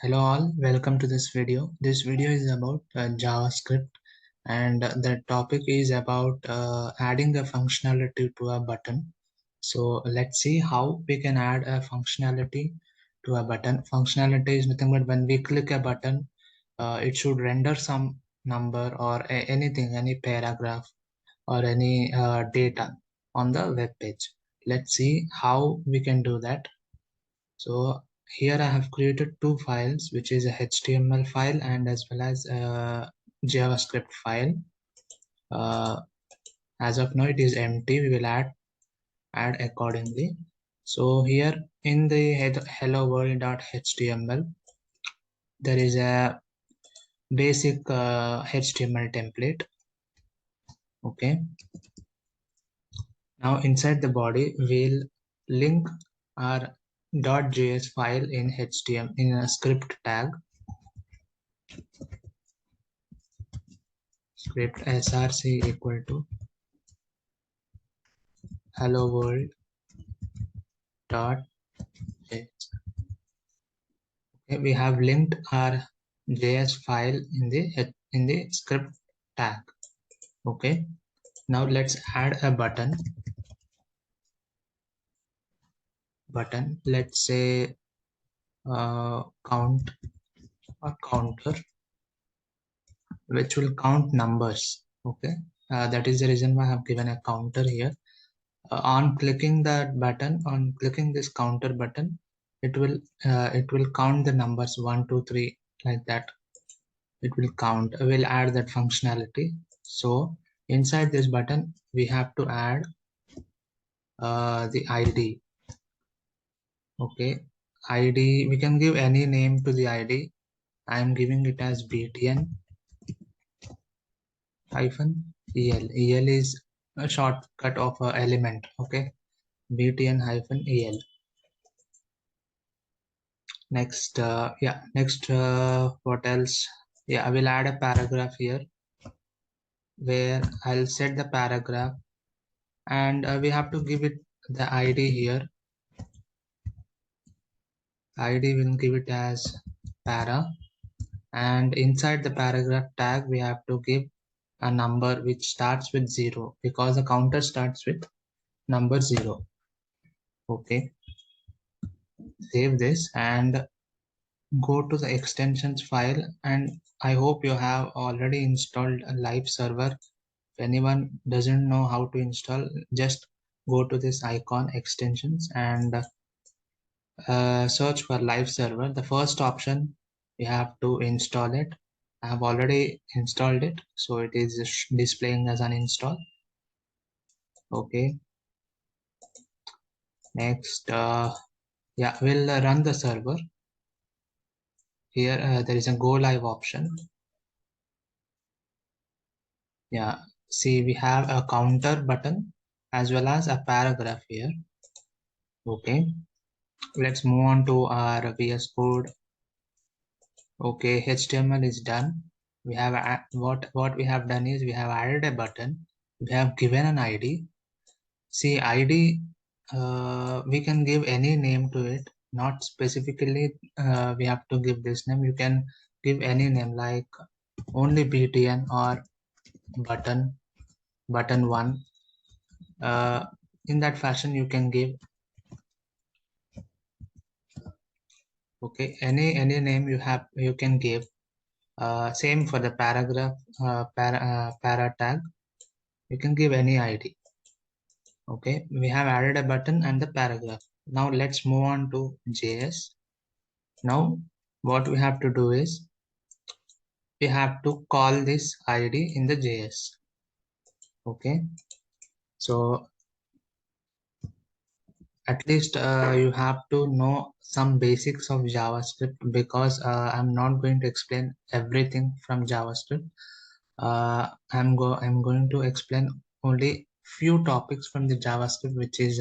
Hello all, welcome to this video. This video is about JavaScript, and the topic is about adding a functionality to a button. So let's see how we can add a functionality to a button. Functionality is nothing but when we click a button, it should render some number or anything, any paragraph or any data on the web page. Let's see how we can do that. So here I have created two files, which is a HTML file and as well as a JavaScript file. Uh, as of now it is empty. We will add accordingly. So here in the hello world.html there is a basic HTML template. Okay. Now inside the body we'll link our .js file in HTML in a script tag. Script src equal to hello world dot js. Okay, we have linked our js file in the script tag. Okay, now let's add a button. Let's say count or counter, which will count numbers. Okay, that is the reason why I have given a counter here. On clicking that button, on clicking this counter button, it will count the numbers 1 2 3 like that. It will count. We'll add that functionality. So inside this button we have to add the id. Okay, id, we can give any name to the id. I am giving it as btn hyphen el. El is a shortcut of a element. Okay, btn hyphen el. Next what else? I will add a paragraph here where I'll set the paragraph, and we have to give it the id here. id will give it as para, and inside the paragraph tag we have to give a number which starts with 0 because the counter starts with number 0. Okay, save this and go to the extensions file, and I hope you have already installed a live server. If anyone doesn't know how to install, just go to this icon extensions and search for live server. The first option you have to install it. I have already installed it, so it is displaying as an install. Okay, next we'll run the server. Here there is a go live option. See, we have a counter button as well as a paragraph here. Okay, let's move on to our VS Code. Okay, HTML is done. We have what we have done is we have added a button. We have given an ID. See, ID we can give any name to it. Not specifically we have to give this name. You can give any name like only btn or button 1. In that fashion you can give. Okay, any name you can give. Same for the paragraph para tag. You can give any id. Okay, we have added a button and the paragraph. Now let's move on to js. Now what we have to do is we have to call this id in the js. Okay, so at least you have to know some basics of JavaScript, because I'm not going to explain everything from JavaScript. I'm going to explain only few topics from the JavaScript, which is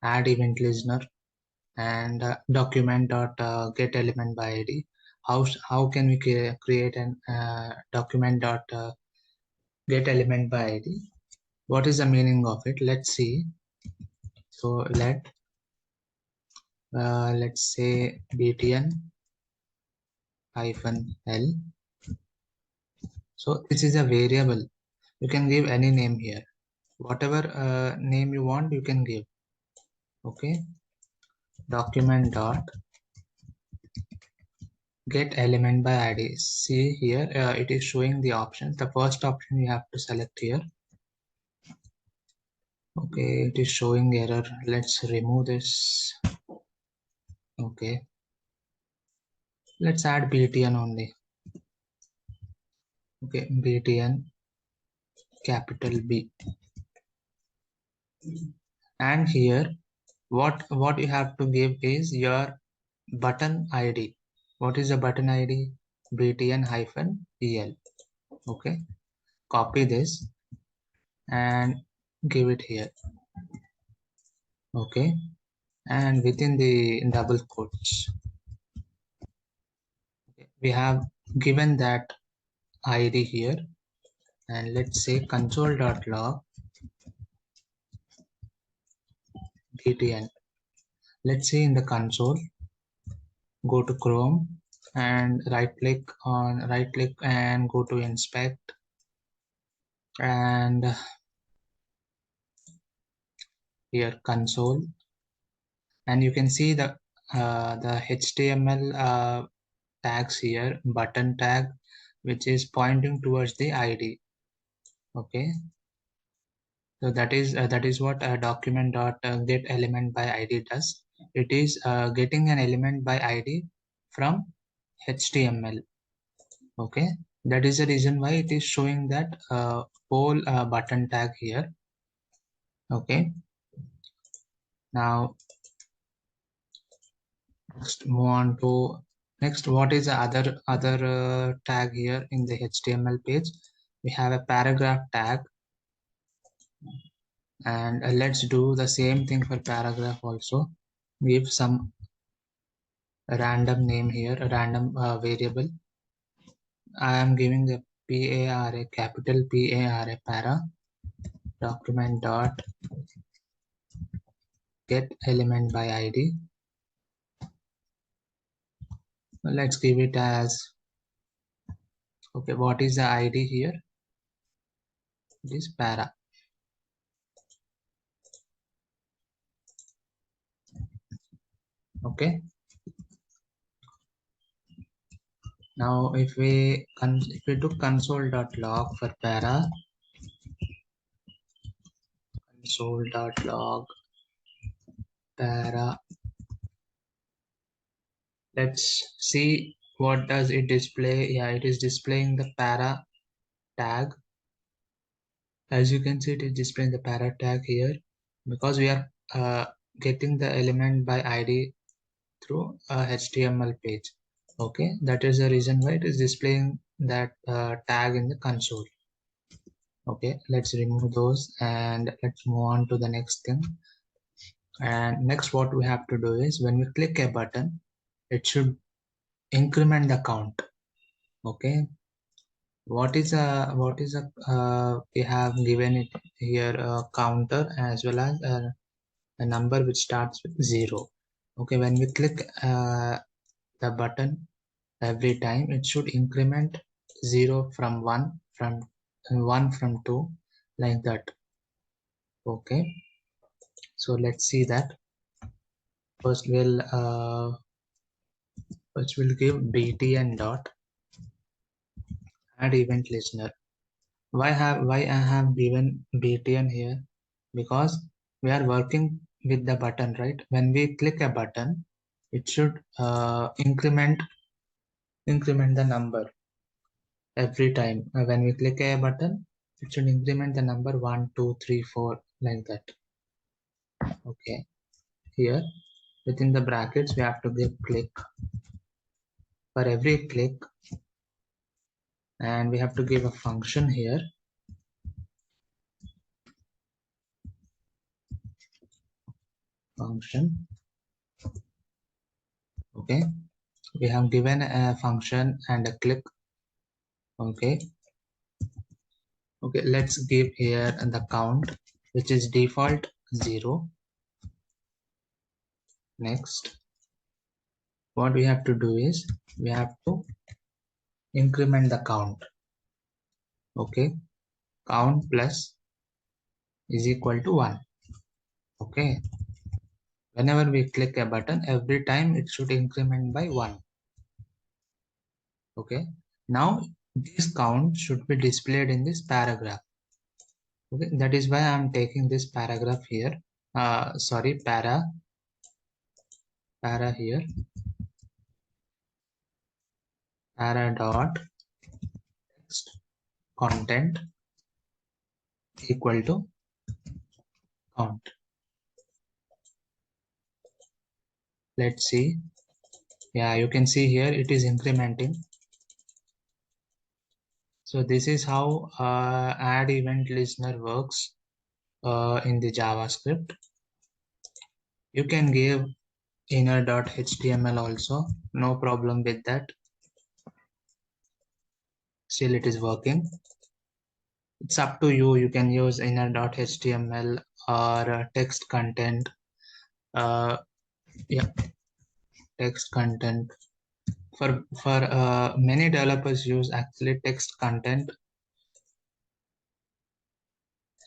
addEventListener and document.get element by id. How can we create an document dot get element by id? What is the meaning of it? Let's see. So let's say btn hyphen L. So this is a variable. You can give any name here. Whatever name you want, you can give. Okay. Document dot get element by id. See here, it is showing the options. The first option you have to select here. Okay, it is showing error. Let's remove this. Okay, let's add btn only. Okay, btn capital B. And here what you have to give is your button id. What is the button id? btn hyphen el. Okay, copy this and give it here. Okay, and within the double quotes, okay, we have given that id here, and let's say console.log btn. Let's say in the console, go to Chrome and right click and go to inspect, and here console, and you can see the HTML tags here, button tag, which is pointing towards the ID. Okay, so that is what document dot get element by ID does. It is getting an element by ID from HTML. Okay, that is the reason why it is showing that whole button tag here. Okay, now next move on to next. What is the other tag here in the HTML page? We have a paragraph tag, and let's do the same thing for paragraph also. Give some random name here, a random variable. I am giving a para, capital para, para document dot get element by id. Let's give it as, okay, what is the id here? It is para. Okay, now if we do console.log for para, console.log para, let's see what does it display. Yeah, it is displaying the para tag. As you can see, it is displaying the para tag here, because we are getting the element by id through a HTML page. Okay, that is the reason why it is displaying that tag in the console. Okay, let's remove those and let's move on to the next thing. And next, what we have to do is, when we click a button, it should increment the count. Okay, what is a we have given it here a counter as well as a number which starts with 0. Okay, when we click the button every time, it should increment 0 from 1, from 1 from 2, like that. Okay, so let's see that. First we'll give btn dot add event listener. Why I have given btn here? Because we are working with the button, right? When we click a button, it should increment the number every time. When we click a button, it should increment the number 1, 2, 3, 4, like that. Okay, here within the brackets we have to give click for every click, and we have to give a function here. Function. Okay, we have given a function and a click. Okay, okay, let's give here the count, which is default 0. Next, what we have to do is we have to increment the count. Okay, count plus is equal to 1. Okay, whenever we click a button, every time it should increment by 1. Okay, now this count should be displayed in this paragraph. Okay, that is why I am taking this paragraph here. Sorry, para here, para dot text content equal to count. Let's see. Yeah, you can see here it is incrementing. So this is how addEventListener works in the JavaScript. You can give inner.html also, no problem with that. Still it is working. It's up to you. You can use inner.html or text content. Yeah, text content. For many developers use actually text content.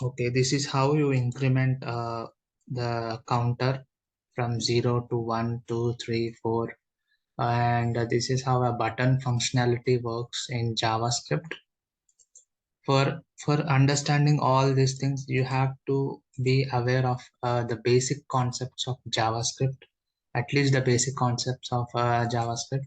Okay, this is how you increment the counter from 0 to 1, 2, 3, 4, and this is how a button functionality works in JavaScript. For understanding all these things, you have to be aware of the basic concepts of JavaScript, at least the basic concepts of JavaScript.